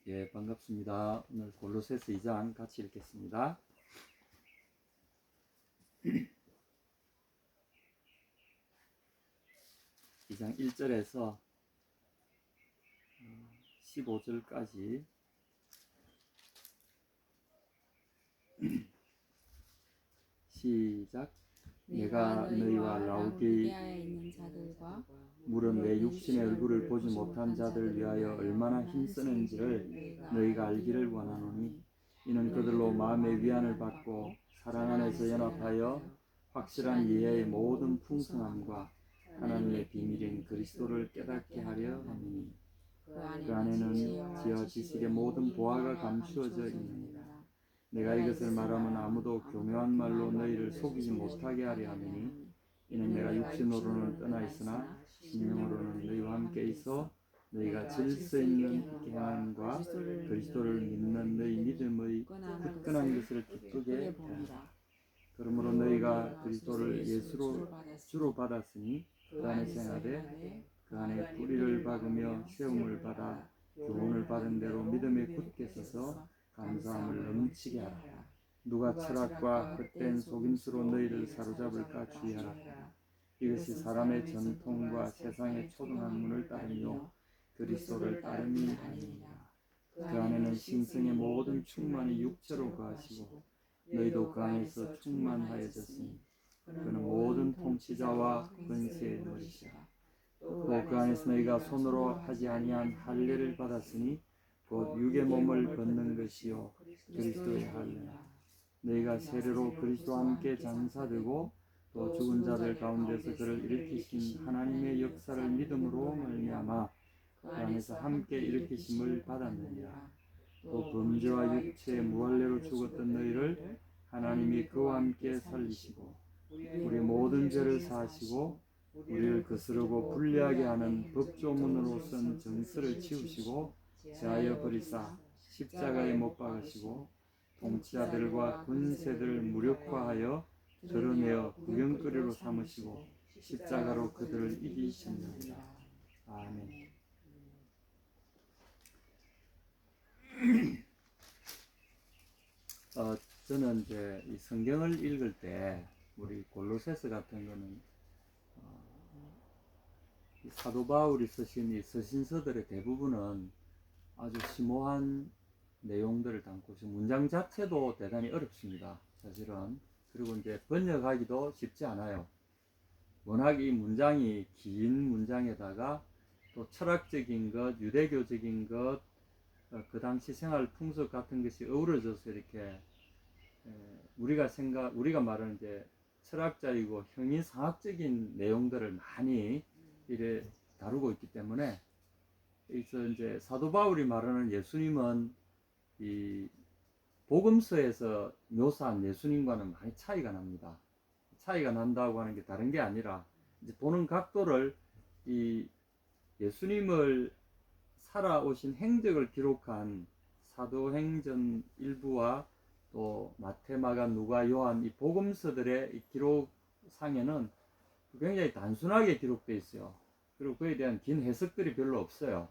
예, 반갑습니다. 오늘 골로새서 2장 같이 읽겠습니다. 2장 1절에서 15절까지 시작. 내가 너희와 라우디게아에 있는 자들과 물은 내 육신의 얼굴을 보지 못한 자들을 위하여 얼마나 힘쓰는지를 너희가 알기를 원하노니, 이는 그들로 마음의 위안을 받고 사랑 안에서 연합하여 확실한 이해의 모든 풍성함과 하나님의 비밀인 그리스도를 깨닫게 하려 함이니, 그 안에는 지어 지식의 모든 보화가 감추어져 있느니라. 내가 이것을 말하면 아무도 교묘한 말로 너희를 속이지 못하게 하려 함이니, 이는 내가 육신으로는 떠나 있으나 심령으로는 너희와 함께 있어 너희가 질서 있는 행함과 그리스도를 믿는 너희 믿음의 굳건한 것을 기쁘게 하라. 그러므로 너희가 그리스도를 예수로 주로 받았으니 그 안에서 행하되 그 안에 뿌리를 박으며 세움을 받아 교훈을 받은 대로 믿음에 굳게 서서 감사함을 넘치게 하라. 누가 철학과 헛된 속임수로 너희를 사로잡을까 주의하라. 이것이 사람의 전통과 세상의 초등학문을 따르며 그리스도를 따름이 아니니라. 그 안에는 신성의 모든 충만이 육체로 거하시고 너희도 그 안에서 충만하여졌으니 그는 모든 통치자와 권세의 머리시라. 또 그 안에서 너희가 손으로 하지 아니한 할례를 받았으니 곧 육의 몸을 걷는 것이요 그리스도의 할례라. 너희가 세례로 그리스도와 함께 장사되고 또 죽은 자들 가운데서 그를 일으키신 하나님의 역사를 믿음으로 말미암아 그 안에서 함께 일으키심을 받았느니라. 또 범죄와 육체의 무할례로 죽었던 너희를 하나님이 그와 함께 살리시고 우리 모든 죄를 사하시고 우리를 거스르고 불리하게 하는 법조문으로선 정스를 치우시고 제하여 버리사 십자가에 못 박으시고 통치자들과 군세들을 무력화하여 드러내어 구경거리로 삼으시고 십자가로 그들을 이기셨느니라. 아멘. 저는 이제 이 성경을 읽을 때 우리 골로새서 같은 거는 이 사도 바울이 쓰신 이 서신서들의 대부분은 아주 심오한 내용들을 담고 있어요. 문장 자체도 대단히 어렵습니다, 사실은. 그리고 이제 번역하기도 쉽지 않아요. 워낙 이 문장이 긴 문장에다가 또 철학적인 것, 유대교적인 것, 그 당시 생활 풍습 같은 것이 어우러져서 이렇게 우리가 말하는 이제 철학자이고 형이상학적인 내용들을 많이 이래 다루고 있기 때문에, 그래서 이제 사도 바울이 말하는 예수님은 이 복음서에서 묘사한 예수님과는 많이 차이가 납니다. 차이가 난다고 하는 게 다른 게 아니라 이제 보는 각도를 이 예수님을 살아오신 행적을 기록한 사도행전 일부와 또 마태, 마가, 누가, 요한 이 복음서들의 이 기록상에는 굉장히 단순하게 기록되어 있어요. 그리고 그에 대한 긴 해석들이 별로 없어요.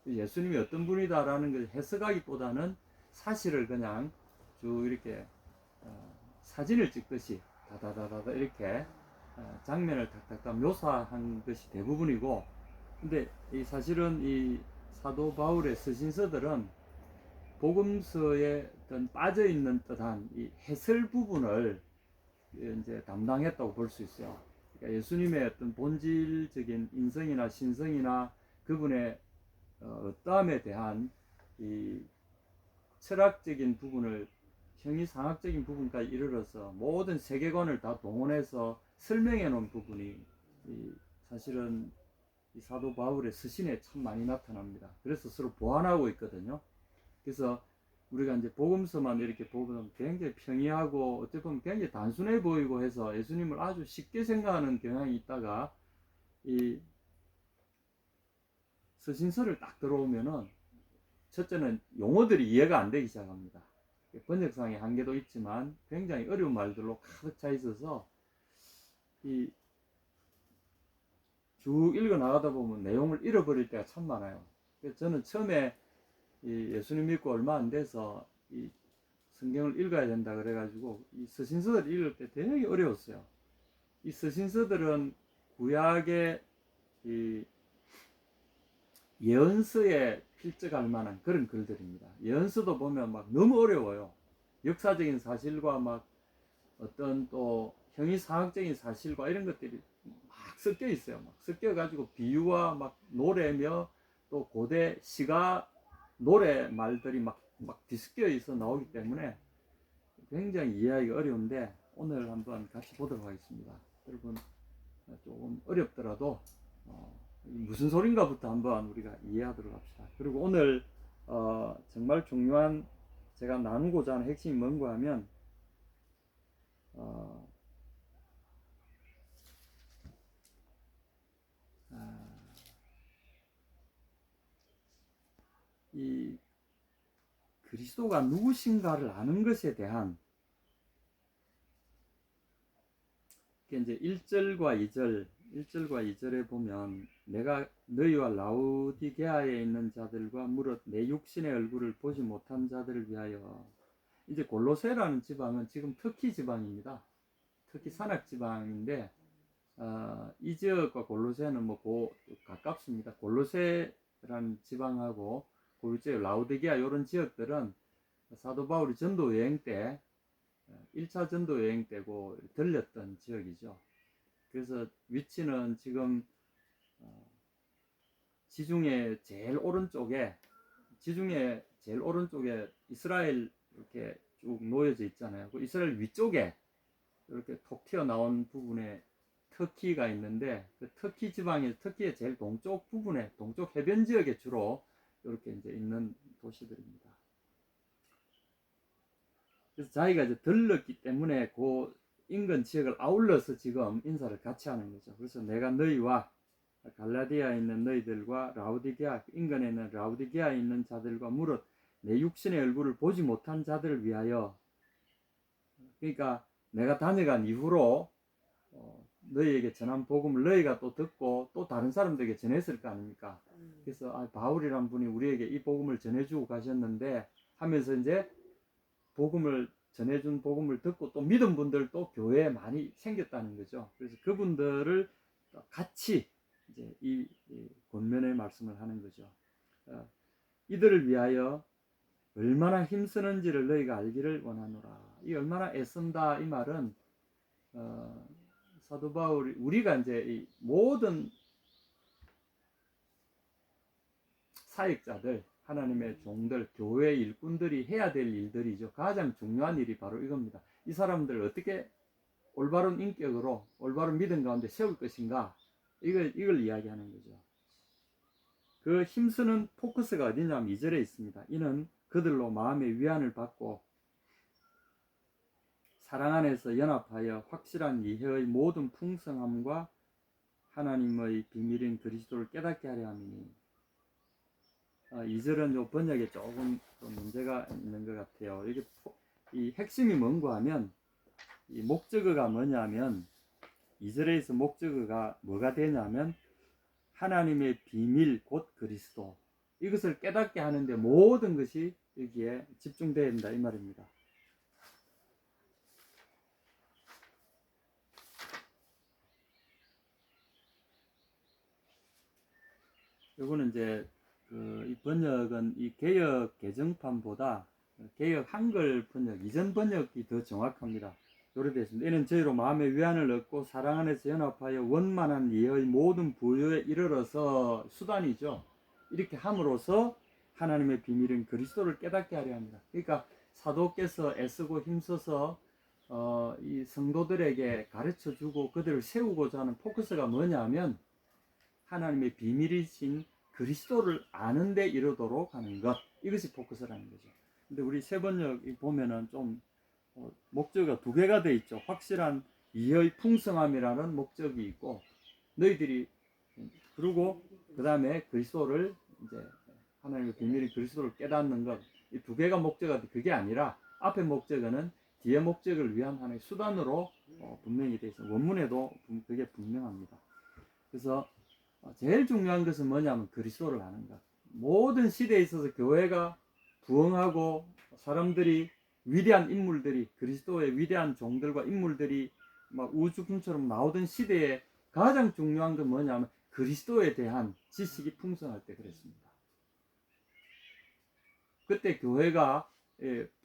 예수님이 어떤 분이다라는 걸 해석하기보다는 사실을 그냥 쭉 이렇게 사진을 찍듯이 다다다다 이렇게 장면을 탁탁탁 묘사한 것이 대부분이고, 근데 이 사실은 이 사도 바울의 서신서들은 복음서에 어떤 빠져 있는 듯한 이 해설 부분을 이제 담당했다고 볼 수 있어요. 그러니까 예수님의 어떤 본질적인 인성이나 신성이나 그분의 어떠함에 대한 이 철학적인 부분을 형이상학적인 부분까지 이르러서 모든 세계관을 다 동원해서 설명해 놓은 부분이 사실은 이 사도 바울의 서신에 참 많이 나타납니다. 그래서 서로 보완하고 있거든요. 그래서 우리가 이제 복음서만 이렇게 보면 굉장히 평이하고 어떻게 보면 굉장히 단순해 보이고 해서 예수님을 아주 쉽게 생각하는 경향이 있다가 이 서신서를 딱 들어오면은 첫째는 용어들이 이해가 안 되기 시작합니다. 번역상의 한계도 있지만 굉장히 어려운 말들로 가득 차 있어서 이 쭉 읽어 나가다 보면 내용을 잃어버릴 때가 참 많아요. 그래서 저는 처음에 이 예수님 믿고 얼마 안 돼서 이 성경을 읽어야 된다 그래가지고 이 서신서들 읽을 때 되게 어려웠어요. 이 서신서들은 구약의 이 예언서에 필적할 만한 그런 글들입니다. 예언서도 보면 막 너무 어려워요. 역사적인 사실과 막 어떤 또 형이상학적인 사실과 이런 것들이 막 섞여 있어요. 막 섞여 가지고 비유와 막 노래며 또 고대 시가 노래 말들이 막 뒤섞여 있어 나오기 때문에 굉장히 이해하기 어려운데 오늘 한번 같이 보도록 하겠습니다. 여러분 조금 어렵더라도 무슨 소린가부터 한번 우리가 이해하도록 합시다. 그리고 오늘 정말 중요한 제가 나누고자 하는 핵심이 뭔가 하면 이 그리스도가 누구신가를 아는 것에 대한 이제 1절과 2절에 보면 내가 너희와 라우디게아에 있는 자들과 무릇 내 육신의 얼굴을 보지 못한 자들을 위하여. 이제 골로새라는 지방은 지금 터키 지방입니다. 터키 산악 지방인데 이 지역과 골로새는 뭐 가깝습니다. 골로새라는 지방하고 골로새, 라우디게아 이런 지역들은 사도 바울이 전도 여행 때 1차 전도 여행 때고 들렸던 지역이죠. 그래서 위치는 지금 지중해 제일 오른쪽에 이스라엘 이렇게 쭉 놓여져 있잖아요. 그 이스라엘 위쪽에 이렇게 톡 튀어나온 부분에 터키가 있는데 그 터키 지방에 터키의 제일 동쪽 부분에 동쪽 해변 지역에 주로 이렇게 이제 있는 도시들입니다. 그래서 자기가 이제 들렀기 때문에 그 인근 지역을 아울러서 지금 인사를 같이 하는 거죠. 그래서 내가 너희와 갈라디아에 있는 너희들과 라우디게아 인근에 있는 라우디게아에 있는 자들과 무릇 내 육신의 얼굴을 보지 못한 자들을 위하여. 그러니까 내가 다녀간 이후로 너희에게 전한 복음을 너희가 또 듣고 또 다른 사람들에게 전했을 거 아닙니까? 그래서 바울이란 분이 우리에게 이 복음을 전해주고 가셨는데 하면서 이제 복음을 전해준 복음을 듣고 또 믿은 분들도 교회에 많이 생겼다는 거죠. 그래서 그분들을 같이 이제 이 권면의 말씀을 하는 거죠. 이들을 위하여 얼마나 힘쓰는지를 너희가 알기를 원하노라. 이 얼마나 애쓴다 이 말은 사도 바울이 우리가 이제 이 모든 사역자들, 하나님의 종들, 교회 일꾼들이 해야 될 일들이죠. 가장 중요한 일이 바로 이겁니다. 이 사람들을 어떻게 올바른 인격으로 올바른 믿음 가운데 세울 것인가, 이걸 이야기하는 거죠. 그 힘쓰는 포커스가 어디냐면 2절에 있습니다. 이는 그들로 마음의 위안을 받고 사랑 안에서 연합하여 확실한 이해의 모든 풍성함과 하나님의 비밀인 그리스도를 깨닫게 하려 함이니. 2절은 요 번역에 조금 문제가 있는 것 같아요. 이게 이 핵심이 뭔가 하면 이 목적어가 뭐냐면 2절에서 목적어가 뭐가 되냐면 하나님의 비밀 곧 그리스도, 이것을 깨닫게 하는데 모든 것이 여기에 집중되어야 된다 이 말입니다. 이거는 이제 이 번역은 이 개역 개정판보다 개역 한글 번역 이전 번역이 더 정확합니다. 요래 되어 있습니다. 이는 저희로 마음의 위안을 얻고 사랑 안에서 연합하여 원만한 이해의 모든 부요에 이르러서, 수단이죠. 이렇게 함으로써 하나님의 비밀인 그리스도를 깨닫게 하려 합니다. 그러니까 사도께서 애쓰고 힘써서 이 성도들에게 가르쳐주고 그들을 세우고자 하는 포커스가 뭐냐면 하나님의 비밀이신 그리스도를 아는 데 이르도록 하는 것, 이것이 포커스라는 거죠. 근데 우리 세 번역 보면은 좀 목적어가 두 개가 돼 있죠. 확실한 이해의 풍성함이라는 목적이 있고, 너희들이, 그리고 그 다음에 그리스도를 이제 하나님의 비밀인 그리스도를 깨닫는 것, 이 두 개가 목적어가 그게 아니라 앞에 목적어는 뒤에 목적을 위한 하나의 수단으로 분명히 되어 있어요. 원문에도 그게 분명합니다. 그래서 제일 중요한 것은 뭐냐면 그리스도를 아는 것. 모든 시대에 있어서 교회가 부흥하고 사람들이 위대한 인물들이 그리스도의 위대한 종들과 인물들이 막 우주품처럼 나오던 시대에 가장 중요한 건 뭐냐면 그리스도에 대한 지식이 풍성할 때 그랬습니다. 그때 교회가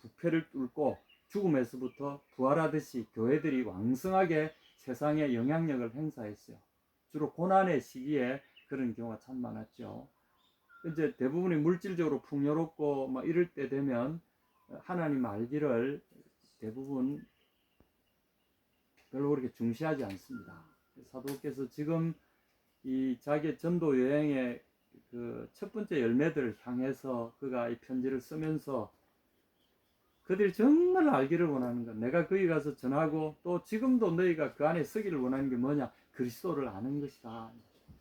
부패를 뚫고 죽음에서부터 부활하듯이 교회들이 왕성하게 세상에 영향력을 행사했어요. 주로 고난의 시기에 그런 경우가 참 많았죠. 이제 대부분이 물질적으로 풍요롭고 막 이럴 때 되면 하나님 알기를 대부분 별로 그렇게 중시하지 않습니다. 사도께서 지금 이 자기의 전도 여행의 그 첫 번째 열매들을 향해서 그가 이 편지를 쓰면서 그들이 정말 알기를 원하는 것, 내가 거기 가서 전하고 또 지금도 너희가 그 안에 서기를 원하는 게 뭐냐? 그리스도를 아는 것이다.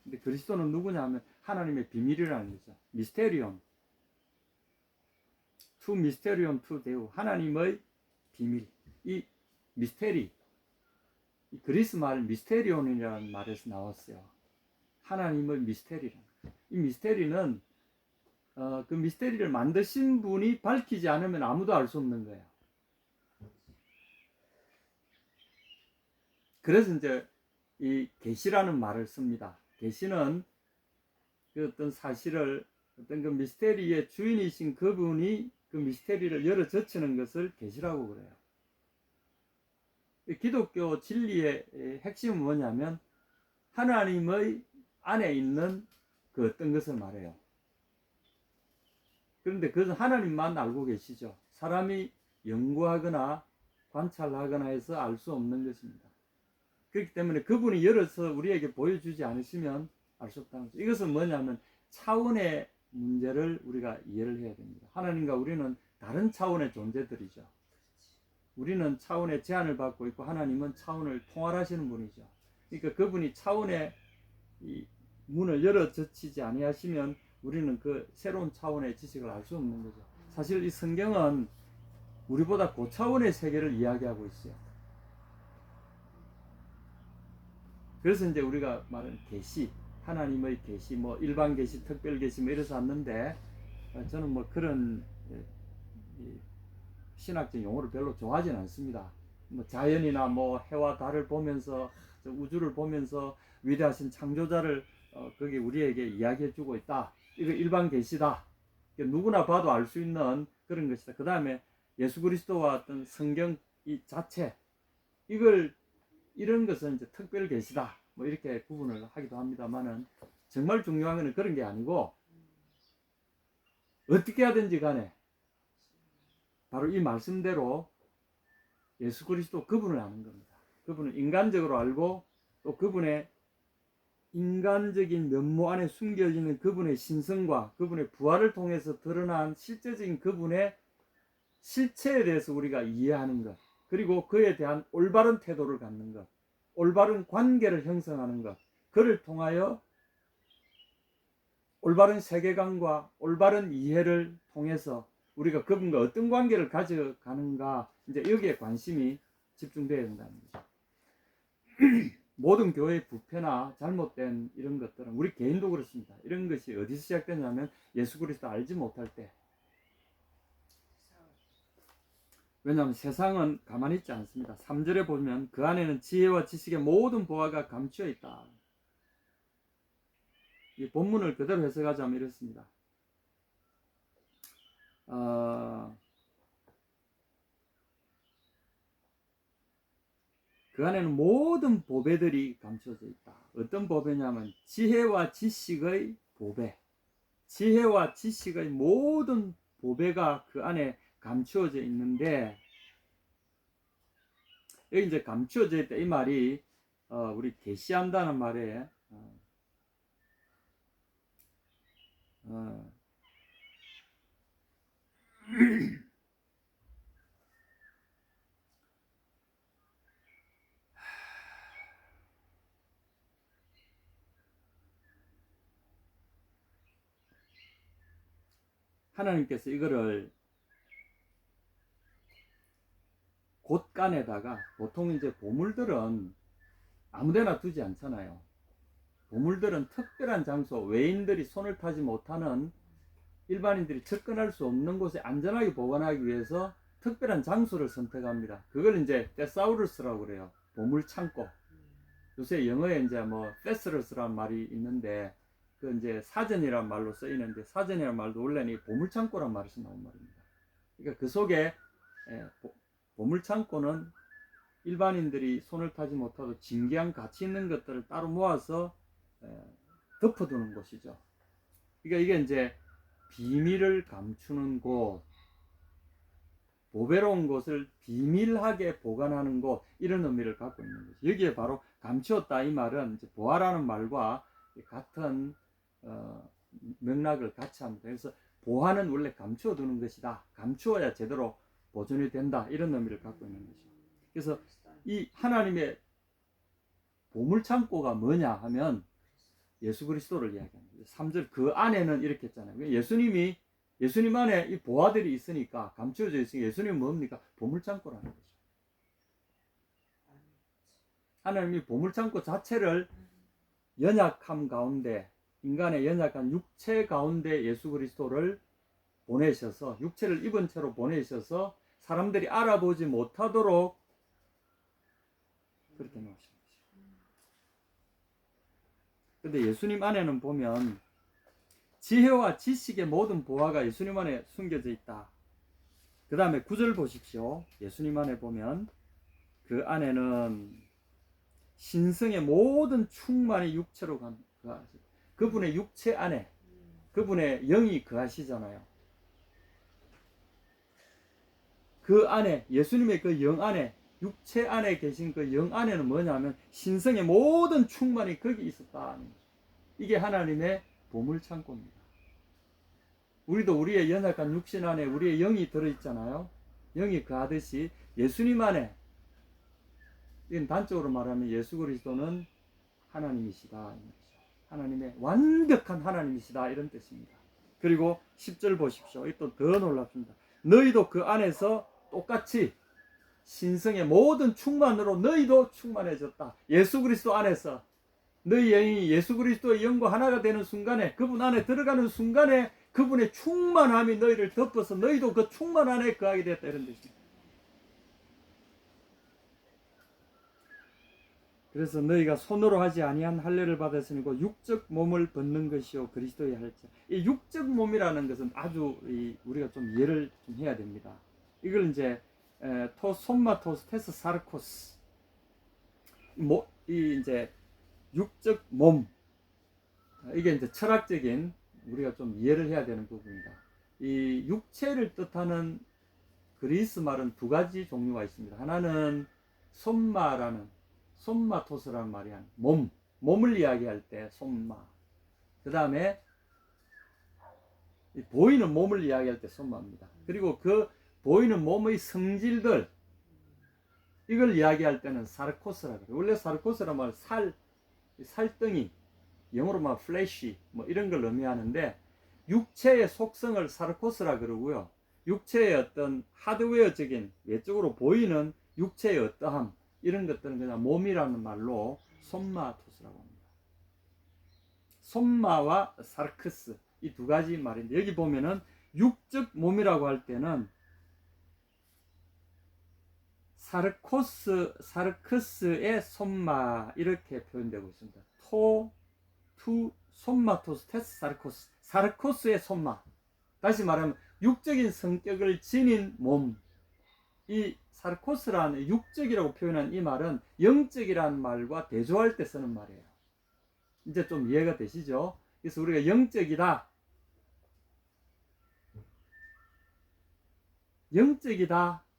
근데 그리스도는 누구냐 하면 하나님의 비밀이라는 거죠. 미스테리온. 투 미스테리온 투 데우. 하나님의 비밀. 이 미스테리. 이 그리스 말 미스테리온이라는 말에서 나왔어요. 하나님의 미스테리라는 거예요. 이 미스테리는 그 미스테리를 만드신 분이 밝히지 않으면 아무도 알 수 없는 거예요. 그래서 이제 이 계시라는 말을 씁니다. 계시는 그 어떤 사실을 어떤 그 미스테리의 주인이신 그분이 그 미스테리를 열어 젖히는 것을 계시라고 그래요. 기독교 진리의 핵심은 뭐냐면 하나님의 안에 있는 그 어떤 것을 말해요. 그런데 그것은 하나님만 알고 계시죠. 사람이 연구하거나 관찰하거나 해서 알 수 없는 것입니다. 그렇기 때문에 그분이 열어서 우리에게 보여주지 않으시면 알 수 없다는 거죠. 이것은 뭐냐면 차원의 문제를 우리가 이해를 해야 됩니다. 하나님과 우리는 다른 차원의 존재들이죠. 우리는 차원의 제한을 받고 있고 하나님은 차원을 통할하시는 분이죠. 그러니까 그분이 차원의 이 문을 열어 젖히지 아니하시면 우리는 그 새로운 차원의 지식을 알 수 없는 거죠. 사실 이 성경은 우리보다 고차원의 세계를 이야기하고 있어요. 그래서 이제 우리가 말하는 계시, 하나님의 계시, 뭐 일반 계시, 특별 계시 뭐 이래서 왔는데 저는 뭐 그런 신학적 용어를 별로 좋아하지는 않습니다. 뭐 자연이나 뭐 해와 달을 보면서 우주를 보면서 위대하신 창조자를 거기 우리에게 이야기해주고 있다. 이거 일반 계시다. 누구나 봐도 알 수 있는 그런 것이다. 그 다음에 예수 그리스도와 어떤 성경 이 자체 이런 것은 이제 특별 계시다. 뭐 이렇게 구분을 하기도 합니다만은 정말 중요한 것은 그런 게 아니고 어떻게 하든지 간에 바로 이 말씀대로 예수 그리스도 그분을 아는 겁니다. 그분을 인간적으로 알고 또 그분의 인간적인 면모 안에 숨겨지는 그분의 신성과 그분의 부활을 통해서 드러난 실제적인 그분의 실체에 대해서 우리가 이해하는 것, 그리고 그에 대한 올바른 태도를 갖는 것, 올바른 관계를 형성하는 것, 그를 통하여 올바른 세계관과 올바른 이해를 통해서 우리가 그분과 어떤 관계를 가져가는가, 이제 여기에 관심이 집중되어야 된다는 거죠. 모든 교회의 부패나 잘못된 이런 것들은 우리 개인도 그렇습니다. 이런 것이 어디서 시작되냐면 예수 그리스도 알지 못할 때. 왜냐하면 세상은 가만히 있지 않습니다. 3절에 보면 그 안에는 지혜와 지식의 모든 보화가 감추어 있다. 이 본문을 그대로 해석하자면 이렇습니다. 그 안에는 모든 보배들이 감춰져 있다. 어떤 보배냐면 지혜와 지식의 보배. 지혜와 지식의 모든 보배가 그 안에 감추어져 있는데, 여기 이제 감추어져 있다 이 말이 우리 계시한다는 말에 하나님께서 이거를 곳간에다가, 보통 이제 보물들은 아무데나 두지 않잖아요. 보물들은 특별한 장소, 외인들이 손을 타지 못하는 일반인들이 접근할 수 없는 곳에 안전하게 보관하기 위해서 특별한 장소를 선택합니다. 그걸 이제 테사우루스라고 그래요. 보물 창고. 요새 영어에 이제 뭐 테스러스라는 말이 있는데 그 이제 사전이란 말로 쓰이는데 사전이란 말도 원래는 보물 창고란 말에서 나온 말입니다. 그러니까 그 속에 보물 창고는 일반인들이 손을 타지 못하도 진귀한 가치 있는 것들을 따로 모아서 덮어두는 곳이죠. 그러니까 이게 이제 비밀을 감추는 곳, 보배로운 것을 비밀하게 보관하는 곳, 이런 의미를 갖고 있는 거죠. 여기에 바로 감추었다 이 말은 이제 보아라는 말과 같은 맥락을 같이 합니다. 그래서 보아는 원래 감추어두는 것이다. 감추어야 제대로 보존이 된다. 이런 의미를 갖고 있는 거죠. 그래서 이 하나님의 보물창고가 뭐냐 하면 예수 그리스도를 이야기합니다. 3절 그 안에는 이렇게 했잖아요. 예수님 안에 이 보화들이 있으니까 감추어져 있으니까 예수님은 뭡니까? 보물창고라는 거죠. 하나님이 보물창고 자체를 연약함 가운데 인간의 연약한 육체 가운데 예수 그리스도를 보내셔서 육체를 입은 채로 보내셔서 사람들이 알아보지 못하도록 그렇게 놓으신 거죠. 근데 예수님 안에는 보면 지혜와 지식의 모든 보화가 예수님 안에 숨겨져 있다. 그 다음에 9절 보십시오. 예수님 안에 보면 그 안에는 신성의 모든 충만이 육체로 거하시고 그분의 육체 안에 그분의 영이 거하시잖아요. 그 안에 예수님의 그 영 안에 육체 안에 계신 그 영 안에는 뭐냐면 신성의 모든 충만이 거기 있었다. 이게 하나님의 보물창고입니다. 우리도 우리의 연약한 육신 안에 우리의 영이 들어있잖아요. 영이 거하듯이 예수님 안에, 이건 단적으로 말하면 예수 그리스도는 하나님이시다. 하나님의 완벽한 하나님이시다. 이런 뜻입니다. 그리고 10절 보십시오. 또 더 놀랍습니다. 너희도 그 안에서 똑같이 신성의 모든 충만으로 너희도 충만해졌다. 예수 그리스도 안에서 너희 영이 예수 그리스도의 영과 하나가 되는 순간에 그분 안에 들어가는 순간에 그분의 충만함이 너희를 덮어서 너희도 그 충만 안에 거하게 됐다. 이런 뜻입니다. 그래서 너희가 손으로 하지 아니한 할례를 받았으니 곧 육적 몸을 벗는 것이요 그리스도의 할자. 이 육적 몸이라는 것은 아주 우리가 좀 이해를 좀 해야 됩니다. 이걸 이제 손마토스 테스 사르코스 이 이제 육적 몸, 이게 이제 철학적인 우리가 좀 이해를 해야 되는 부분입니다. 이 육체를 뜻하는 그리스 말은 두 가지 종류가 있습니다. 하나는 손마토스라는 말이 한 몸을 이야기할 때 손마. 그 다음에 보이는 몸을 이야기할 때 손마입니다. 그리고 그 보이는 몸의 성질들, 이걸 이야기할 때는 사르코스라고 해요. 원래 사르코스란 말은 살덩이, 영어로 말 플래시 뭐 이런 걸 의미하는데 육체의 속성을 사르코스라 그러고요. 육체의 어떤 하드웨어적인 외적으로 보이는 육체의 어떠함 이런 것들은 그냥 몸이라는 말로 손마토스라고 합니다. 손마와 사르크스 이 두 가지 말인데 여기 보면은 육적 몸이라고 할 때는 사르크스의 손마 이렇게 표현되고 있습니다. 손마토스 테스 사르코스, 사르코스의 손마. 다시 말하면 육적인 성격을 지닌 몸. 이 사르코스라는 육적이라고 표현한 이 말은 영적이라는 말과 대조할 때 쓰는 말이에요. 이제 좀 이해가 되시죠? 그래서 우리가 영적이다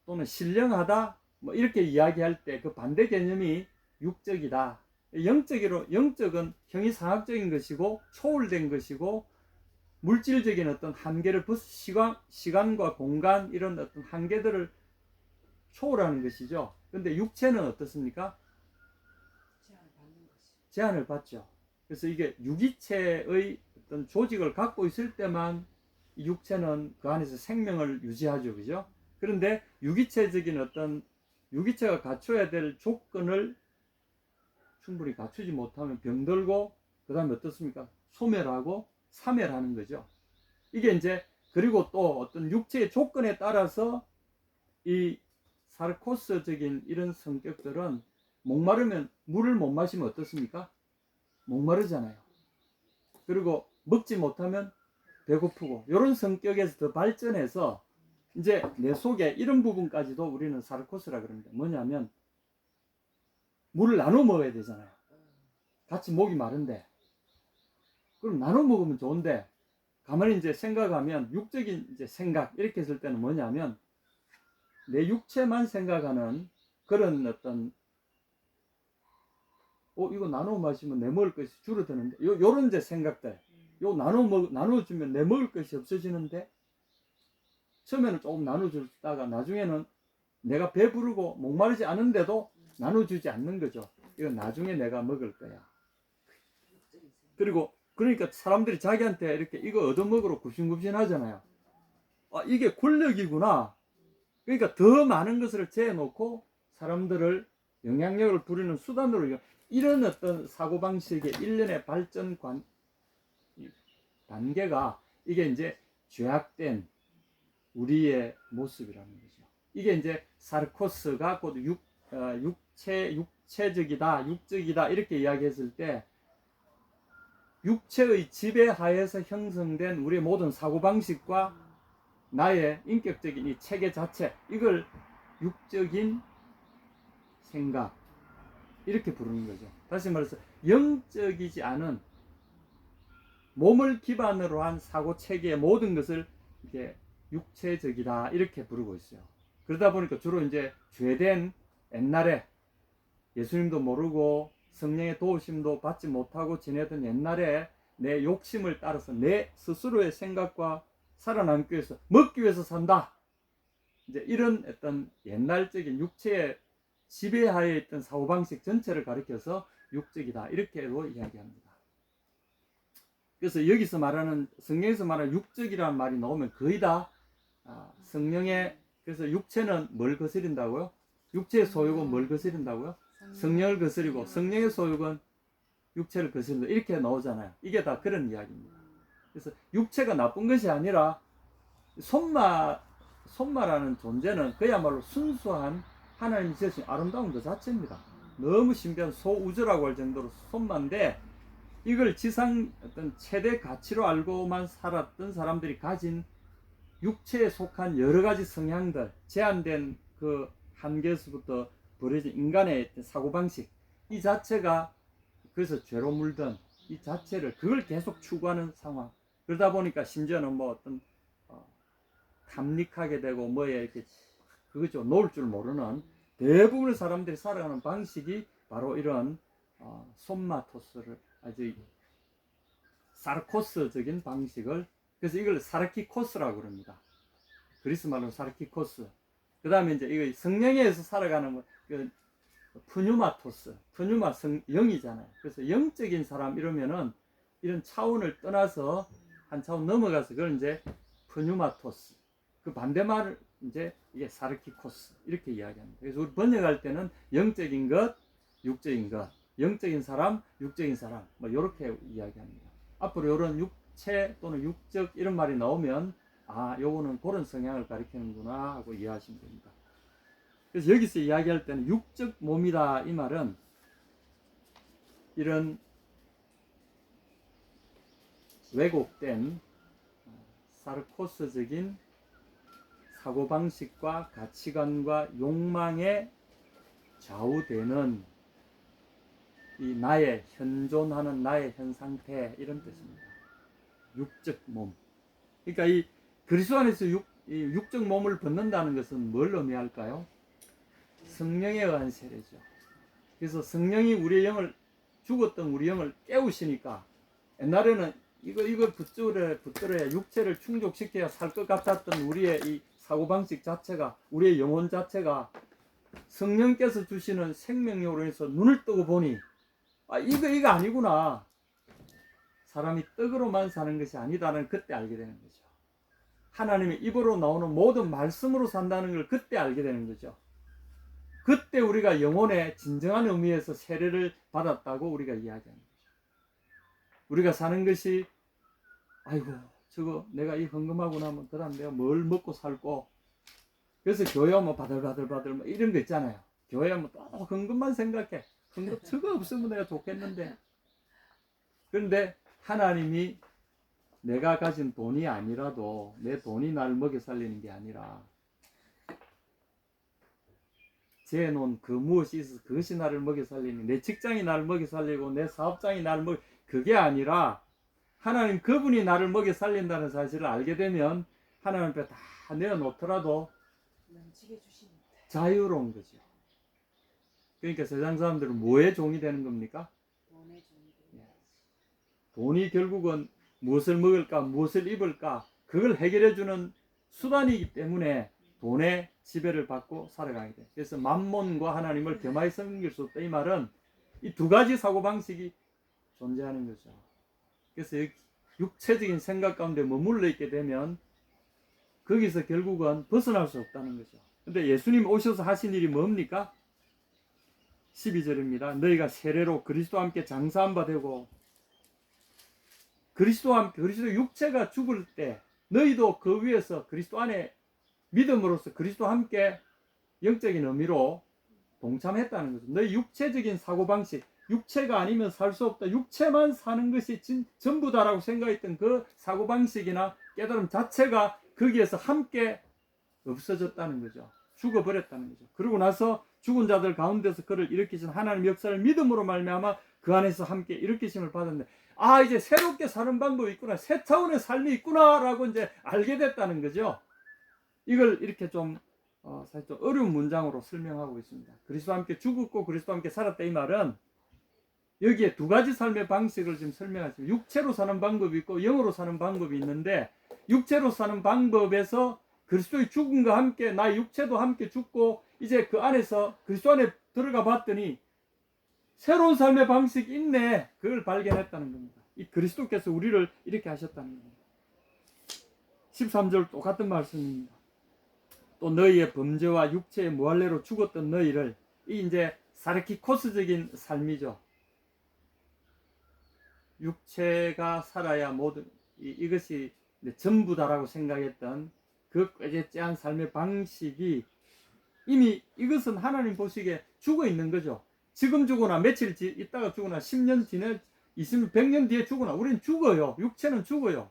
또는 신령하다 뭐 이렇게 이야기할 때 그 반대 개념이 육적이다. 영적은 형이상학적인 것이고 초월된 것이고 물질적인 어떤 한계를 시간과 공간 이런 어떤 한계들을 초월하는 것이죠. 근데 육체는 어떻습니까? 제한을 받죠. 그래서 이게 유기체의 어떤 조직을 갖고 있을 때만 이 육체는 그 안에서 생명을 유지하죠. 그죠? 그런데 유기체가 갖춰야 될 조건을 충분히 갖추지 못하면 병들고 그 다음에 어떻습니까? 소멸하고 사멸하는 거죠. 이게 이제 그리고 또 어떤 육체의 조건에 따라서 이 사르코스적인 이런 성격들은 목마르면 물을 못 마시면 어떻습니까? 목마르잖아요. 그리고 먹지 못하면 배고프고, 이런 성격에서 더 발전해서 이제 내 속에 이런 부분까지도 우리는 사르코스라 그럽니다. 뭐냐면 물을 나눠 먹어야 되잖아요. 같이 목이 마른데, 그럼 나눠 먹으면 좋은데, 가만히 이제 생각하면 육적인 이제 생각 이렇게 했을 때는 뭐냐면 내 육체만 생각하는 그런 어떤 이거 나눠 마시면 내 먹을 것이 줄어드는데, 요런 이제 생각들, 요 나눠주면 내 먹을 것이 없어지는데, 처음에는 조금 나눠주다가 나중에는 내가 배부르고 목마르지 않은데도 나눠주지 않는 거죠. 이건 나중에 내가 먹을 거야. 그리고 그러니까 사람들이 자기한테 이렇게 이거 얻어먹으러 굽신굽신 하잖아요. 이게 권력이구나. 그러니까 더 많은 것을 재놓고 사람들을 영향력을 부리는 수단으로, 이런 어떤 사고방식의 일련의 발전 단계가 이게 이제 죄악된 우리의 모습이라는 거죠. 이게 이제 사르코스가 곧 육체적이다, 육적이다 이렇게 이야기했을 때, 육체의 지배하에서 형성된 우리의 모든 사고방식과 나의 인격적인 이 체계 자체, 이걸 육적인 생각 이렇게 부르는 거죠. 다시 말해서 영적이지 않은 몸을 기반으로 한 사고 체계의 모든 것을 이렇게 육체적이다 이렇게 부르고 있어요. 그러다 보니까 주로 이제 죄된 옛날에 예수님도 모르고 성령의 도우심도 받지 못하고 지내던 옛날에 내 욕심을 따라서 내 스스로의 생각과 살아남기 위해서, 먹기 위해서 산다, 이제 이런 어떤 옛날적인 육체의 지배하에 있던 사고방식 전체를 가리켜서 육적이다 이렇게도 이야기합니다. 그래서 여기서 말하는, 성경에서 말하는 육적이라는 말이 나오면 거의 다 성령의, 그래서 육체는 뭘 거스린다고요? 육체의 소욕은 뭘 거스린다고요? 성령을 거스리고, 성령의 소욕은 육체를 거스린다 이렇게 나오잖아요. 이게 다 그런 이야기입니다. 그래서 육체가 나쁜 것이 아니라 손마라는 존재는 그야말로 순수한 하나님이 지으신 아름다운 것 자체입니다. 너무 신비한 소우주라고 할 정도로 손마인데, 이걸 지상 어떤 최대 가치로 알고만 살았던 사람들이 가진 육체에 속한 여러 가지 성향들, 제한된 그 한계에서부터 벌어진 인간의 사고방식, 이 자체가, 그래서 죄로 물든 이 자체를, 그걸 계속 추구하는 상황. 그러다 보니까 심지어는 뭐 어떤 탐닉하게 되고 뭐에 이렇게 그거죠, 놓을 줄 모르는 대부분의 사람들이 살아가는 방식이 바로 이런 솜마토스를, 아주 사르코스적인 방식을, 그래서 이걸 사르키코스라고 그럽니다. 그리스 말로 사르키코스. 그 다음에 이제 이거 성령에 의해서 살아가는 그 푸뉴마토스, 푸뉴마 영이잖아요. 그래서 영적인 사람 이러면은 이런 차원을 떠나서 한 차원 넘어가서 그걸 이제 푸뉴마토스, 그 반대말을 이제 이게 사르키코스 이렇게 이야기합니다. 그래서 우리 번역할 때는 영적인 것, 육적인 것, 영적인 사람, 육적인 사람, 뭐 이렇게 이야기합니다. 앞으로 이런 육체 또는 육적 이런 말이 나오면 요거는 그런 성향을 가리키는구나 하고 이해하시면 됩니다. 그래서 여기서 이야기할 때는 육적 몸이다 이 말은 이런 왜곡된 사르코스적인 사고방식과 가치관과 욕망에 좌우되는 이 나의 현존하는 나의 현 상태, 이런 뜻입니다. 육적 몸. 그러니까 이 그리스도 안에서 육적 몸을 벗는다는 것은 뭘 의미할까요? 성령에 의한 세례죠. 그래서 성령이 우리의 영을, 죽었던 우리 영을 깨우시니까, 옛날에는 이걸 붙들어야 육체를 충족시켜야 살 것 같았던 우리의 이 사고방식 자체가, 우리의 영혼 자체가 성령께서 주시는 생명력으로 해서 눈을 뜨고 보니 이거 아니구나. 사람이 떡으로만 사는 것이 아니다는 그때 알게 되는 거죠. 하나님의 입으로 나오는 모든 말씀으로 산다는 걸 그때 알게 되는 거죠. 그때 우리가 영혼의 진정한 의미에서 세례를 받았다고 우리가 이야기하는 거죠. 우리가 사는 것이 저거 내가 이 헌금하고 나면 그 다음 내가 뭘 먹고 살고. 그래서 교회 오면 바들바들 뭐 이런 거 있잖아요. 교회 오면 또 헌금만 생각해. 헌금 저거 없으면 내가 좋겠는데. 그런데 하나님이 내가 가진 돈이 아니라도 내 돈이 나를 먹여 살리는 게 아니라 재놓은 그 무엇이 있어서 그것이 나를 먹여 살리는, 내 직장이 나를 먹여 살리고 내 사업장이 나를 먹여, 그게 아니라 하나님 그분이 나를 먹여 살린다는 사실을 알게 되면 하나님 앞에 다 내어놓더라도 자유로운 거죠. 그러니까 세상 사람들은 뭐의 종이 되는 겁니까? 돈이 결국은 무엇을 먹을까, 무엇을 입을까, 그걸 해결해주는 수단이기 때문에 돈의 지배를 받고 살아가게 돼. 그래서 만몬과 하나님을 겸하여 섬길 수 없다. 이 말은 이 두 가지 사고방식이 존재하는 거죠. 그래서 육체적인 생각 가운데 머물러 있게 되면 거기서 결국은 벗어날 수 없다는 거죠. 근데 예수님 오셔서 하신 일이 뭡니까? 12절입니다. 너희가 세례로 그리스도와 함께 장사한 바 되고, 그리스도와 함께, 그리스도 육체가 죽을 때 너희도 그 위에서 그리스도 안에 믿음으로써 그리스도와 함께 영적인 의미로 동참했다는 거죠. 너희 육체적인 사고방식, 육체가 아니면 살 수 없다, 육체만 사는 것이 전부다라고 생각했던 그 사고방식이나 깨달음 자체가 거기에서 함께 없어졌다는 거죠. 죽어버렸다는 거죠. 그러고 나서 죽은 자들 가운데서 그를 일으키신 하나님의 역사를 믿음으로 말미암아 그 안에서 함께 일으키심을 받았는데, 아, 이제 새롭게 사는 방법이 있구나, 새 차원의 삶이 있구나라고 이제 알게 됐다는 거죠. 이걸 이렇게 좀 사실 좀 어려운 문장으로 설명하고 있습니다. 그리스도와 함께 죽었고 그리스도와 함께 살았다, 이 말은 여기에 두 가지 삶의 방식을 지금 설명하십니다. 육체로 사는 방법이 있고 영으로 사는 방법이 있는데, 육체로 사는 방법에서 그리스도의 죽음과 함께 나의 육체도 함께 죽고 이제 그 안에서 그리스도 안에 들어가 봤더니 새로운 삶의 방식이 있네, 그걸 발견했다는 겁니다. 이 그리스도께서 우리를 이렇게 하셨다는 겁니다. 13절 똑같은 말씀입니다. 또 너희의 범죄와 육체의 무할례로 죽었던 너희를, 이 이제 사르키코스적인 삶이죠. 육체가 살아야 모든 이것이 전부다라고 생각했던 그 꾀죄죄한 삶의 방식이 이미 이것은 하나님 보시기에 죽어 있는 거죠. 지금 죽거나 며칠 있다가 죽거나 10년 지내 20년 100년 뒤에 죽거나 우리는 죽어요. 육체는 죽어요.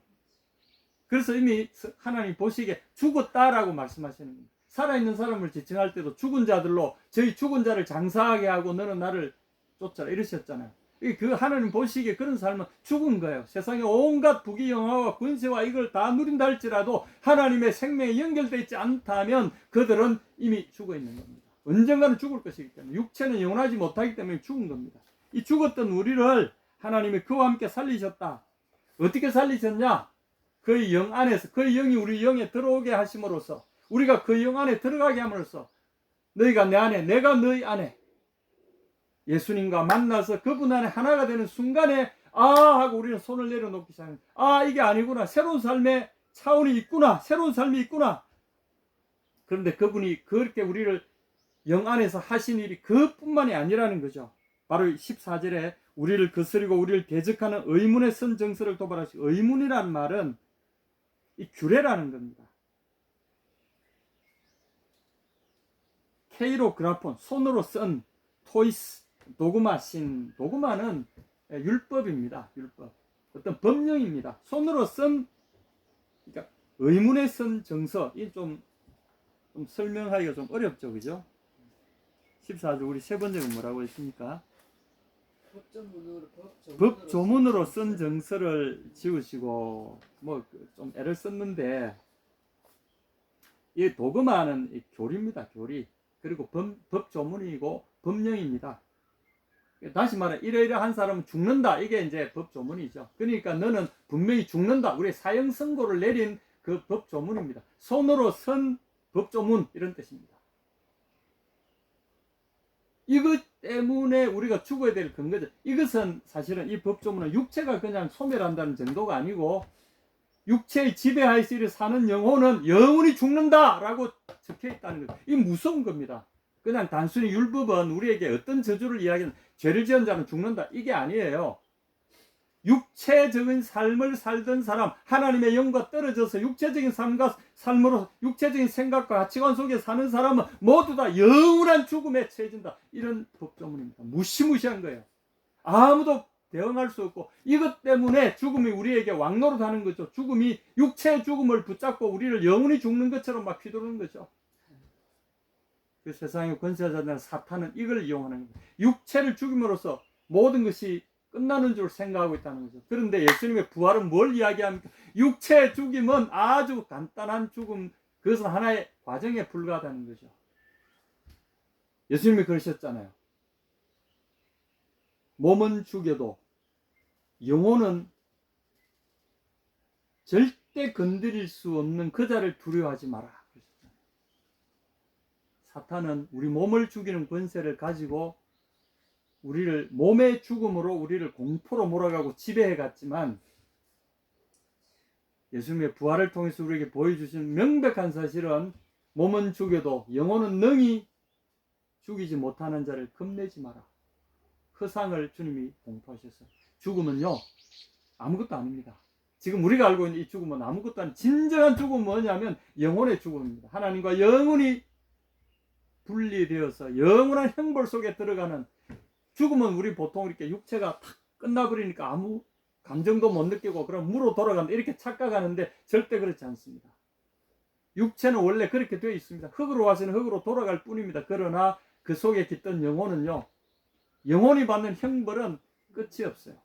그래서 이미 하나님 보시기에 죽었다라고 말씀하시는 겁니다. 살아있는 사람을 지칭할 때도 죽은 자들로 저희 죽은 자를 장사하게 하고 너는 나를 쫓아라 이러셨잖아요. 그 하나님 보시기에 그런 삶은 죽은 거예요. 세상에 온갖 부귀영화와 권세와 이걸 다 누린다 할지라도 하나님의 생명에 연결되어 있지 않다면 그들은 이미 죽어 있는 겁니다. 언젠가는 죽을 것이기 때문에, 육체는 영원하지 못하기 때문에 죽은 겁니다. 이 죽었던 우리를 하나님이 그와 함께 살리셨다. 어떻게 살리셨냐? 그의 영 안에서, 그의 영이 우리 영에 들어오게 하심으로써, 우리가 그 영 안에 들어가게 함으로써 너희가 내 안에, 내가 너희 안에 예수님과 만나서 그분 안에 하나가 되는 순간에 아 하고 우리는 손을 내려놓기 시작합니다. 아, 이게 아니구나, 새로운 삶의 차원이 있구나, 새로운 삶이 있구나. 그런데 그분이 그렇게 우리를 영 안에서 하신 일이 그뿐만이 아니라는 거죠. 바로 14절에 우리를 거스리고 우리를 대적하는 의문의 선 정서를 도발하시고, 의문이라는 말은 이 규례라는 겁니다. 케이로그라폰, 손으로 쓴 토이스, 도그마, 신, 도그마는 율법입니다. 율법, 어떤 법령입니다. 손으로 쓴, 그러니까 의문의 선 정서, 이 좀 설명하기가 좀 어렵죠, 그죠? 14절 우리 세 번째가 뭐라고 했습니까? 법조문으로 쓴 정서를 지으시고, 뭐 좀 애를 썼는데, 이 도그마는 이 교리입니다, 교리. 그리고 법조문이고 법령입니다. 다시 말해, 이러이러한 사람은 죽는다, 이게 이제 법조문이죠. 그러니까 너는 분명히 죽는다, 우리 사형 선고를 내린 그 법조문입니다. 손으로 쓴 법조문, 이런 뜻입니다. 이것 때문에 우리가 죽어야 될 근거죠. 이것은 사실은 이 법조문은 육체가 그냥 소멸한다는 정도가 아니고, 육체의 지배하에서 사는 영혼은 영원히 죽는다라고 적혀 있다는 거죠. 이 무서운 겁니다. 그냥 단순히 율법은 우리에게 어떤 저주를 이야기하는, 죄를 지은 자는 죽는다, 이게 아니에요. 육체적인 삶을 살던 사람, 하나님의 영과 떨어져서 육체적인 삶과 삶으로 육체적인 생각과 가치관 속에 사는 사람은 모두 다 영원한 죽음에 처해진다. 이런 법조문입니다. 무시무시한 거예요. 아무도 대응할 수 없고, 이것 때문에 죽음이 우리에게 왕노릇하는 거죠. 죽음이 육체의 죽음을 붙잡고 우리를 영원히 죽는 것처럼 막 휘두르는 거죠. 그 세상의 권세자들은 사탄은 이걸 이용하는 거예요. 육체를 죽임으로써 모든 것이 끝나는 줄 생각하고 있다는 거죠. 그런데 예수님의 부활은 뭘 이야기합니까? 육체의 죽임은 아주 간단한 죽음, 그것은 하나의 과정에 불과하다는 거죠. 예수님이 그러셨잖아요. 몸은 죽여도 영혼은 절대 건드릴 수 없는 그 자를 두려워하지 마라. 사탄은 우리 몸을 죽이는 권세를 가지고 우리를 몸의 죽음으로 우리를 공포로 몰아가고 지배해 갔지만, 예수님의 부활을 통해서 우리에게 보여주신 명백한 사실은 몸은 죽여도 영혼은 능히 죽이지 못하는 자를 겁내지 마라. 허상을 주님이 공포하셨어요. 죽음은요 아무것도 아닙니다. 지금 우리가 알고 있는 이 죽음은 아무것도 아닌, 진정한 죽음은 뭐냐면 영혼의 죽음입니다. 하나님과 영원히 분리되어서 영원한 형벌 속에 들어가는 죽음은, 우리 보통 이렇게 육체가 탁 끝나버리니까 아무 감정도 못 느끼고 그럼 무로 돌아간다 이렇게 착각하는데 절대 그렇지 않습니다. 육체는 원래 그렇게 되어 있습니다. 흙으로 와서는 흙으로 돌아갈 뿐입니다. 그러나 그 속에 깃든 영혼은요, 영혼이 받는 형벌은 끝이 없어요.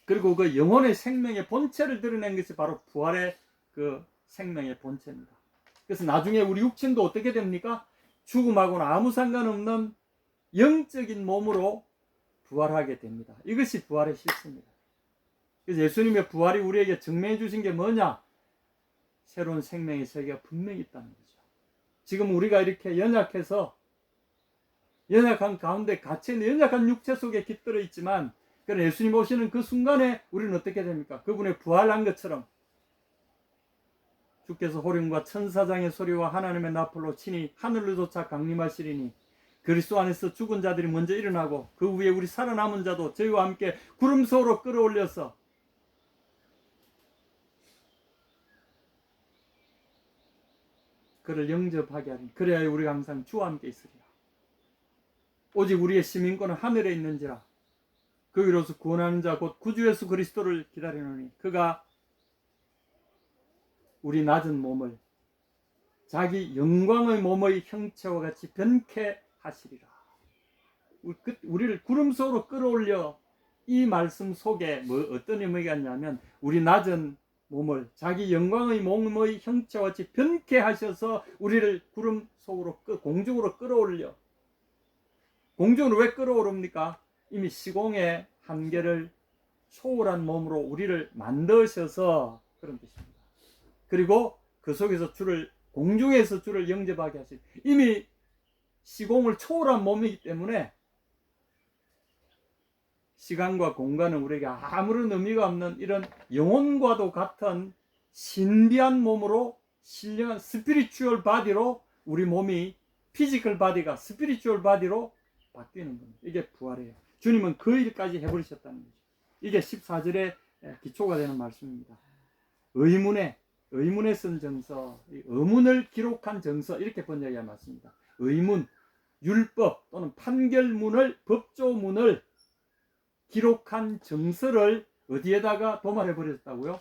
그리고 그 영혼의 생명의 본체를 드러낸 것이 바로 부활의 그 생명의 본체입니다. 그래서 나중에 우리 육신도 어떻게 됩니까? 죽음하고는 아무 상관없는 영적인 몸으로 부활하게 됩니다. 이것이 부활의 실체입니다. 그래서 예수님의 부활이 우리에게 증명해 주신 게 뭐냐? 새로운 생명의 세계가 분명히 있다는 거죠. 지금 우리가 이렇게 연약해서, 연약한 가운데 갇혀있는 연약한 육체 속에 깃들어 있지만, 그러나 예수님 오시는 그 순간에 우리는 어떻게 됩니까? 그분의 부활한 것처럼 주께서 호령과 천사장의 소리와 하나님의 나팔로 친히 하늘로 쫓아 강림하시리니 그리스도 안에서 죽은 자들이 먼저 일어나고 그 위에 우리 살아남은 자도 저희와 함께 구름 속으로 끌어올려서 그를 영접하게 하리니 그래야 우리가 항상 주와 함께 있으리라. 오직 우리의 시민권은 하늘에 있는지라. 거기로서 구원하는 자 곧 구주 예수 그리스도를 기다리노니 그가 우리 낮은 몸을 자기 영광의 몸의 형체와 같이 변케 하시리라. 우리를 구름 속으로 끌어올려, 이 말씀 속에 어떤 의미가 있냐면 우리 낮은 몸을 자기 영광의 몸의 형체와 같이 변케 하셔서 우리를 구름 속으로 공중으로 끌어올려. 공중으로 왜 끌어오릅니까? 이미 시공의 한계를 초월한 몸으로 우리를 만드셔서 그런 뜻입니다. 그리고 그 속에서 공중에서 주를 영접하게 하신, 이미 시공을 초월한 몸이기 때문에 시간과 공간은 우리에게 아무런 의미가 없는 이런 영혼과도 같은 신비한 몸으로, 신령한 스피리추얼 바디로 우리 몸이, 피지컬 바디가 스피리추얼 바디로 바뀌는 겁니다. 이게 부활이에요. 주님은 그 일까지 해버리셨다는 거죠. 이게 14절의 기초가 되는 말씀입니다. 의문에 쓴 정서, 의문을 기록한 정서, 이렇게 번역해야 맞습니다. 의문, 율법 또는 판결문을, 법조문을 기록한 정서를 어디에다가 도말해 버렸다고요?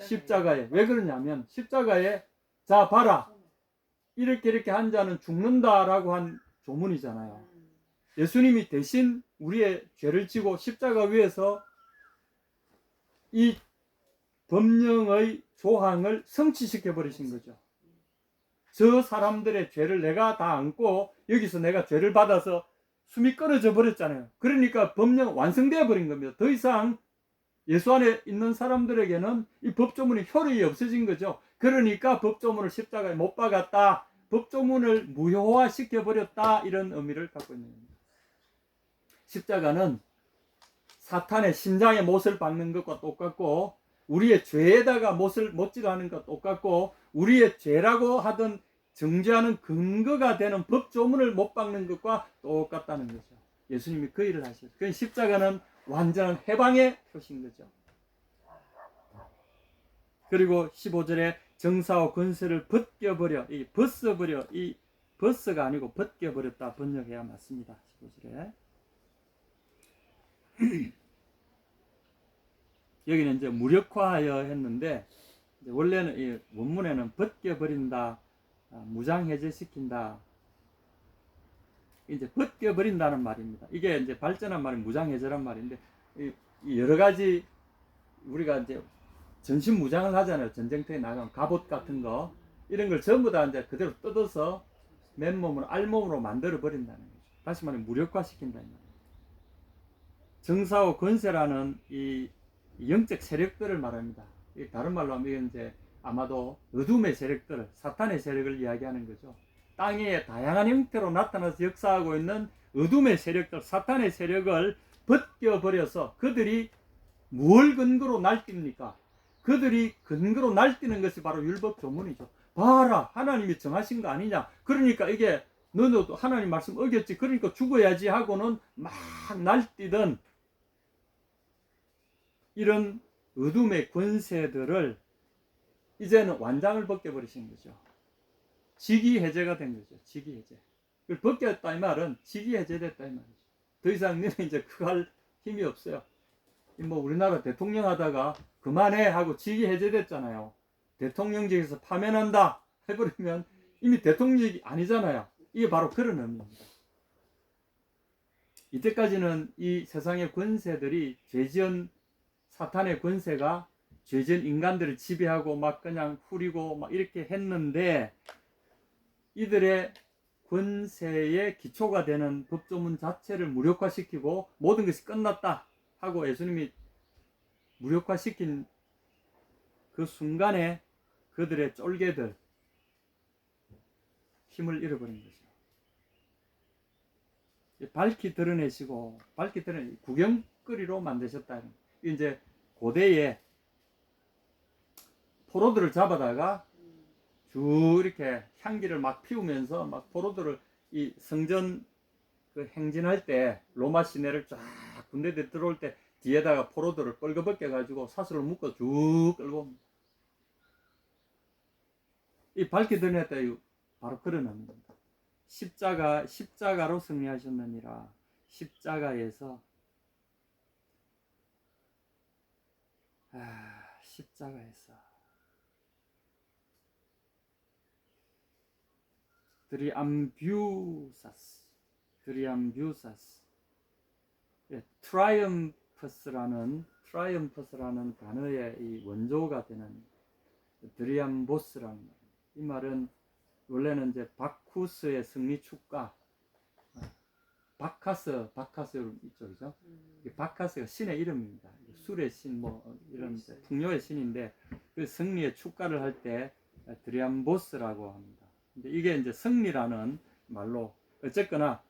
십자가에. 왜 그러냐면 십자가에, 자 봐라, 이렇게 한 자는 죽는다라고 한 조문이잖아요. 예수님이 대신 우리의 죄를 지고 십자가 위에서 이 법령의 조항을 성취시켜 버리신 거죠. 저 사람들의 죄를 내가 다 안고 여기서 내가 죄를 받아서 숨이 끊어져 버렸잖아요. 그러니까 법령 완성되어 버린 겁니다. 더 이상 예수 안에 있는 사람들에게는 이 법조문이 효력이 없어진 거죠. 그러니까 법조문을 십자가에 못 박았다, 법조문을 무효화시켜 버렸다, 이런 의미를 갖고 있는 겁니다. 십자가는 사탄의 심장에 못을 박는 것과 똑같고, 우리의 죄에다가 못질을 하는 것과 똑같고, 우리의 죄라고 하던 정죄하는 근거가 되는 법조문을 못 박는 것과 똑같다는 거죠. 예수님이 그 일을 하셨어요. 그 십자가는 완전한 해방의 표시인 거죠. 그리고 15절에 정사와 권세를 벗겨버려, 이 벗어버려, 이 벗어가 아니고 벗겨버렸다 번역해야 맞습니다. 15절에 여기는 이제 무력화하여 했는데, 이제 원래는 이 원문에는 벗겨버린다, 무장해제시킨다, 이제 벗겨버린다는 말입니다. 이게 이제 발전한 말이 무장해제란 말인데, 이 여러 가지 우리가 이제 전신 무장을 하잖아요. 전쟁터에 나가면 갑옷 같은 거 이런 걸 전부 다 이제 그대로 뜯어서 맨몸으로 알몸으로 만들어 버린다는 거죠. 다시 말하면 무력화시킨다는 말이에요. 정사와 권세라는 이 영적 세력들을 말합니다. 다른 말로 하면 이건 이제 아마도 어둠의 세력들, 사탄의 세력을 이야기하는 거죠. 땅에 다양한 형태로 나타나서 역사하고 있는 어둠의 세력들, 사탄의 세력을 벗겨버려서 그들이 무엇 근거로 날뜁니까? 그들이 근거로 날뛰는 것이 바로 율법 조문이죠. 봐라, 하나님이 정하신 거 아니냐. 그러니까 이게 너도 하나님 말씀 어겼지, 그러니까 죽어야지 하고는 막 날뛰던 이런 어둠의 권세들을 이제는 완장을 벗겨버리신 거죠. 직위해제가 된 거죠. 직위해제. 그걸 벗겼다 이 말은 직위해제됐다 이 말이죠. 더 이상 너는 이제 그거 할 힘이 없어요. 뭐 우리나라 대통령 하다가 그만해 하고 직위해제됐잖아요. 대통령직에서 파면한다 해버리면 이미 대통령이 아니잖아요. 이게 바로 그런 의미입니다. 이때까지는 이 세상의 권세들이 죄지은 사탄의 권세가 죄지은 인간들을 지배하고 막 그냥 후리고 막 이렇게 했는데, 이들의 권세의 기초가 되는 법조문 자체를 무력화시키고 모든 것이 끝났다 하고 예수님이 무력화시킨 그 순간에 그들의 쫄개들 힘을 잃어버린 거죠. 밝히 드러내시고 밝히 드러내 구경거리로 만드셨다. 이제 고대에 포로들을 잡아다가 쭉 이렇게 향기를 막 피우면서 막 포로들을 이 성전 그 행진할 때 로마 시내를 쫙 군대들 들어올 때 뒤에다가 포로들을 뻘거벗겨 가지고 사슬로 묶어 쭉 끌고 옵니다. 이 밝게 드러냈다, 바로 그런 의미입니다. 십자가로 승리하셨느니라. 십자가에서 십자가에서 드리암뷰사스 트라이엄퍼스라는 단어의 이 원조가 되는 드리암보스라는 말. 이 말은 원래는 이제 바쿠스의 승리 축가, 바카스 이쪽이죠. 바카스가 신의 이름입니다. 술의 신, 뭐 이런 풍요의 신인데 그 승리의 축가를 할 때 드리암보스라고 합니다. 근데 이게 이제 승리라는 말로 어쨌거나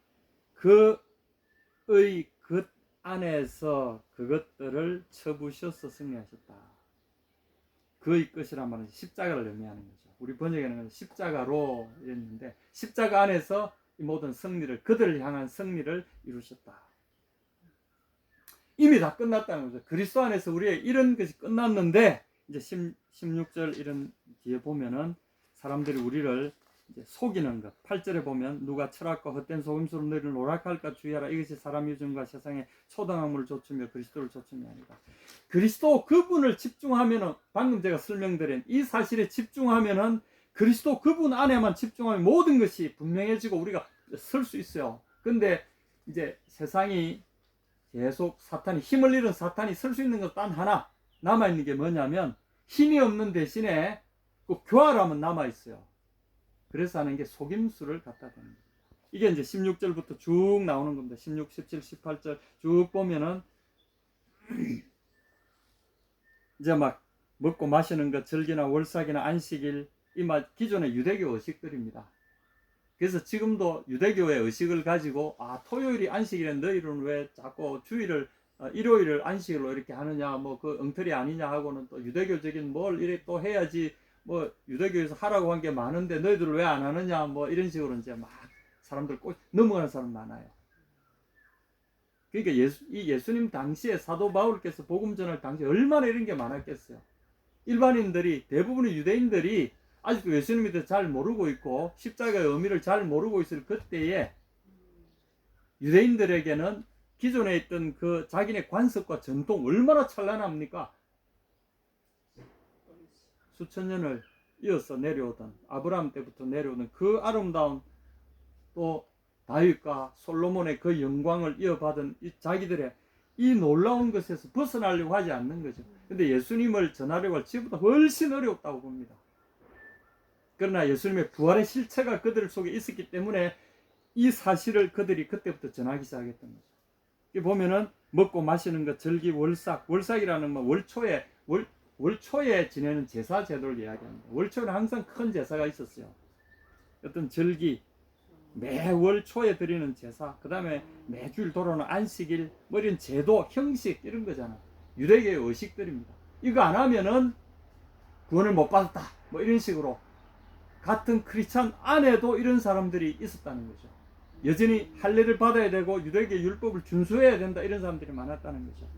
그의 것 안에서 그것들을 쳐부셔서 승리하셨다. 그의 것이란 말은 십자가를 의미하는 거죠. 우리 번역에는 십자가로 이랬는데 십자가 안에서 이 모든 승리를, 그들을 향한 승리를 이루셨다. 이미 다 끝났다는 거죠. 그리스도 안에서 우리의 이런 것이 끝났는데 이제 16절 이런 뒤에 보면은 사람들이 우리를 이제 속이는 것. 8절에 보면 누가 철학과 헛된 속임수로 너희를 노락할까 주의하라. 이것이 사람 유전과 세상의 초당함을 좇으며 그리스도를 좇음이 아니다. 그리스도 그분을 집중하면은, 방금 제가 설명드린 이 사실에 집중하면은, 그리스도 그분 안에만 집중하면 모든 것이 분명해지고 우리가 설 수 있어요. 근데 이제 세상이 계속 사탄이, 힘을 잃은 사탄이 설 수 있는 것 단 하나 남아있는 게 뭐냐면 힘이 없는 대신에 그 교활함은 남아있어요. 그래서 하는 게 속임수를 갖다 대는 겁니다. 이게 이제 16절부터 쭉 나오는 겁니다. 16, 17, 18절 쭉 보면은 이제 막 먹고 마시는 것, 절기나 월삭이나 안식일, 이 기존의 유대교 의식들입니다. 그래서 지금도 유대교의 의식을 가지고 토요일이 안식일에 너희는 왜 자꾸 주일을 일요일을 안식일로 이렇게 하느냐, 뭐 그 엉터리 아니냐 하고는 또 유대교적인 뭘 이래 또 해야지, 뭐 유대교에서 하라고 한 게 많은데 너희들 왜 안 하느냐, 뭐 이런 식으로 이제 막 사람들 꼭 넘어가는 사람 많아요. 그러니까 이 예수님 당시에 사도 바울께서 복음 전할 당시에 얼마나 이런 게 많았겠어요. 일반인들이, 대부분의 유대인들이 아직도 예수님에 대해서 잘 모르고 있고 십자가의 의미를 잘 모르고 있을 그때에 유대인들에게는 기존에 있던 그 자기네 관습과 전통 얼마나 찬란합니까? 수천 년을 이어서 내려오던, 아브라함 때부터 내려오는 그 아름다운, 또 다윗과 솔로몬의 그 영광을 이어받은 자기들의 이 놀라운 것에서 벗어나려고 하지 않는 거죠. 근데 예수님을 전하려고 할 지금보다 훨씬 어려웠다고 봅니다. 그러나 예수님의 부활의 실체가 그들 속에 있었기 때문에 이 사실을 그들이 그때부터 전하기 시작했던 거죠. 여기 보면은 먹고 마시는 것, 절기, 월삭이라는 뭐 월초에 지내는 제사 제도를 이야기합니다. 월초에는 항상 큰 제사가 있었어요. 어떤 절기, 매월 초에 드리는 제사, 그 다음에 매주일 돌아오는 안식일, 뭐 이런 제도, 형식 이런 거잖아. 유대계의 의식들입니다. 이거 안 하면은 구원을 못 받았다, 뭐 이런 식으로 같은 크리스찬 안에도 이런 사람들이 있었다는 거죠. 여전히 할례를 받아야 되고 유대계 율법을 준수해야 된다, 이런 사람들이 많았다는 거죠.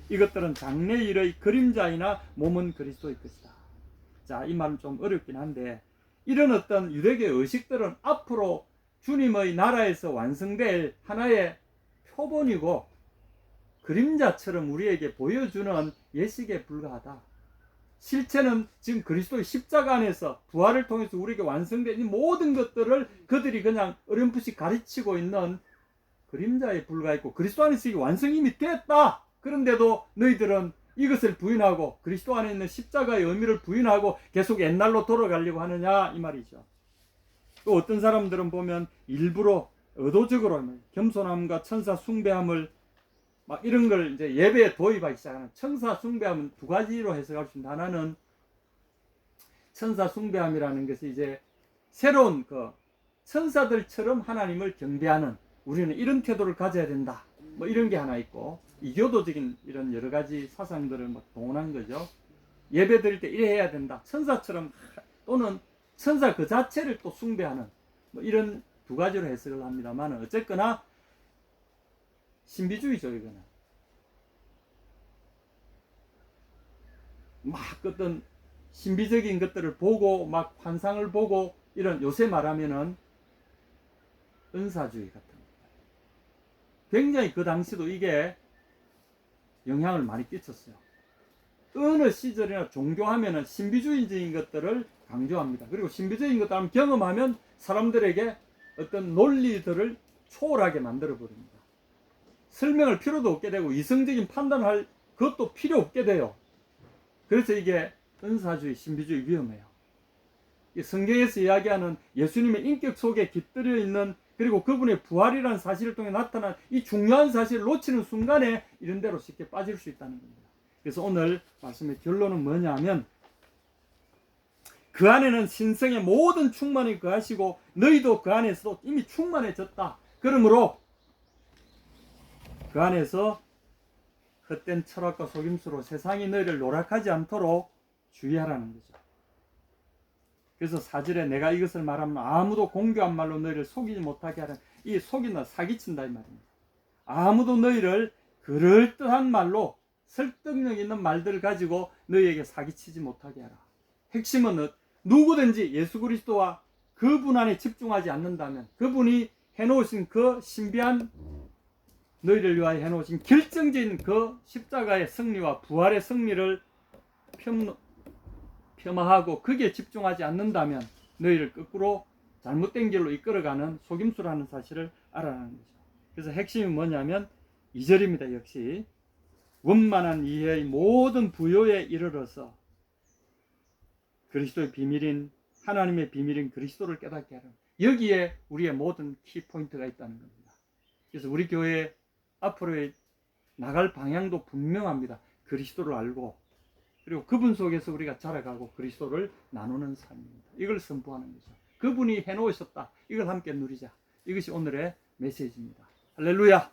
이것들은 장래일의 그림자이나 몸은 그리스도의 것이다. 자, 이 말은 좀 어렵긴 한데, 이런 어떤 유대계 의식들은 앞으로 주님의 나라에서 완성될 하나의 표본이고 그림자처럼 우리에게 보여주는 예식에 불과하다. 실체는 지금 그리스도의 십자가 안에서 부활을 통해서 우리에게 완성된 이 모든 것들을 그들이 그냥 어렴풋이 가르치고 있는 그림자에 불과했고, 그리스도 안에서 이게 완성이 이미 됐다. 그런데도 너희들은 이것을 부인하고 그리스도 안에 있는 십자가의 의미를 부인하고 계속 옛날로 돌아가려고 하느냐, 이 말이죠. 또 어떤 사람들은 보면 일부러 의도적으로 겸손함과 천사 숭배함을 막 이런 걸 이제 예배에 도입하기 시작하는, 천사 숭배함은 두 가지로 해석할 수 있습니다. 하나는 천사 숭배함이라는 것이 이제 새로운 그 천사들처럼 하나님을 경배하는, 우리는 이런 태도를 가져야 된다, 뭐 이런 게 하나 있고, 이교도적인 이런 여러 가지 사상들을 막 동원한 거죠. 예배 드릴 때 이래 해야 된다, 천사처럼, 또는 천사 그 자체를 또 숭배하는, 뭐 이런 두 가지로 해석을 합니다만, 어쨌거나 신비주의죠. 이거는 막 어떤 신비적인 것들을 보고 막 환상을 보고, 이런 요새 말하면은 은사주의 같은 거. 굉장히 그 당시도 이게 영향을 많이 끼쳤어요. 어느 시절이나 종교하면은 신비주의적인 것들을 강조합니다. 그리고 신비적인 것들을 경험하면 사람들에게 어떤 논리들을 초월하게 만들어 버립니다. 설명할 필요도 없게 되고 이성적인 판단할 그것도 필요 없게 돼요. 그래서 이게 은사주의, 신비주의 위험해요. 성경에서 이야기하는 예수님의 인격 속에 깃들여 있는, 그리고 그분의 부활이라는 사실을 통해 나타난 이 중요한 사실을 놓치는 순간에 이런 데로 쉽게 빠질 수 있다는 겁니다. 그래서 오늘 말씀의 결론은 뭐냐면, 그 안에는 신성의 모든 충만이 거하시고 너희도 그 안에서 이미 충만해졌다. 그러므로 그 안에서 헛된 철학과 속임수로 세상이 너희를 노락하지 않도록 주의하라는 거죠. 그래서 4절에 내가 이것을 말하면 아무도 공교한 말로 너희를 속이지 못하게 하라. 이 속인다, 사기친다 이 말입니다. 아무도 너희를 그럴듯한 말로, 설득력 있는 말들을 가지고 너희에게 사기치지 못하게 하라. 핵심은 누구든지 예수 그리스도와 그분 안에 집중하지 않는다면, 그분이 해놓으신 그 신비한, 너희를 위하여 해놓으신 결정적인 그 십자가의 승리와 부활의 승리를 폄하하고 거기에 집중하지 않는다면 너희를 거꾸로 잘못된 길로 이끌어가는 속임수라는 사실을 알아라는 거죠. 그래서 핵심이 뭐냐면 2절입니다. 역시 원만한 이해의 모든 부요에 이르러서 그리스도의 비밀인, 하나님의 비밀인 그리스도를 깨닫게 하는, 여기에 우리의 모든 키포인트가 있다는 겁니다. 그래서 우리 교회 앞으로 나갈 방향도 분명합니다. 그리스도를 알고, 그리고 그분 속에서 우리가 자라가고 그리스도를 나누는 삶입니다. 이걸 선포하는 거죠. 그분이 해놓으셨다, 이걸 함께 누리자. 이것이 오늘의 메시지입니다. 할렐루야.